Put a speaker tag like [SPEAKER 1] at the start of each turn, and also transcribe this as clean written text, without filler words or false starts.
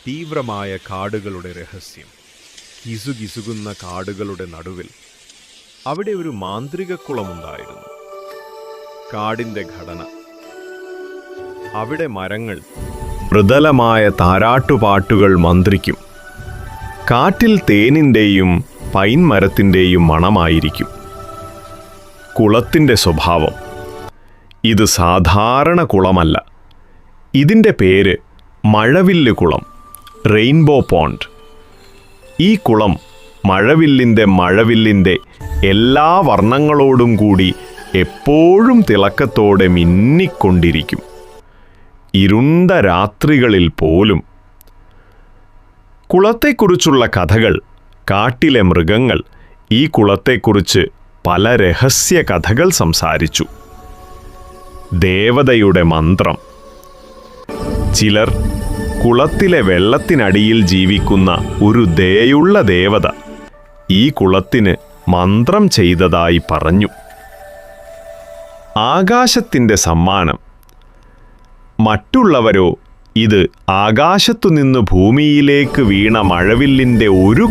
[SPEAKER 1] തീവ്രമായ കാടുകളുടെ രഹസ്യം. കിസുകിസുകുന്ന കാടുകളുടെ നടുവിൽ അവിടെ ഒരു മാന്ത്രിക കുളമുണ്ടായിരുന്നു. കാടിന്റെ ഘടന. അവിടെ മരങ്ങൾ മൃദുലമായ താരാട്ടുപാട്ടുകൾ മന്ത്രിക്കും. കാറ്റിൽ തേനിൻ്റെയും പൈൻ മരത്തിൻ്റെയും മണമായിരിക്കും. കുളത്തിൻ്റെ സ്വഭാവം. ഇത് സാധാരണ കുളമല്ല. ഇതിൻ്റെ പേര് മഴവില്ല് കുളം, റെയിൻബോ പോണ്ട്. ഈ കുളം മഴവില്ലിൻ്റെ എല്ലാ വർണ്ണങ്ങളോടും കൂടി എപ്പോഴും തിളക്കത്തോടെ മിന്നിക്കൊണ്ടിരിക്കും, ഇരുണ്ട രാത്രികളിൽ പോലും. കുളത്തെക്കുറിച്ചുള്ള കഥകൾ, കാട്ടിലെ മൃഗങ്ങൾ ഈ കുളത്തെക്കുറിച്ച് പല രഹസ്യ കഥകൾ സംസാരിച്ചു. ദേവതയുടെ മന്ത്രം. ചിലർ കുളത്തിലെ വെള്ളത്തിനടിയിൽ ജീവിക്കുന്ന ഒരു ദയുള്ള ദേവത ഈ കുളത്തിന് മന്ത്രം ചെയ്തതായി പറഞ്ഞു. ആകാശത്തിൻ്റെ സമ്മാനം. മറ്റുള്ളവരോ ഇത് ആകാശത്തുനിന്ന് ഭൂമിയിലേക്ക് വീണ മഴവില്ലിൻ്റെ ഒരു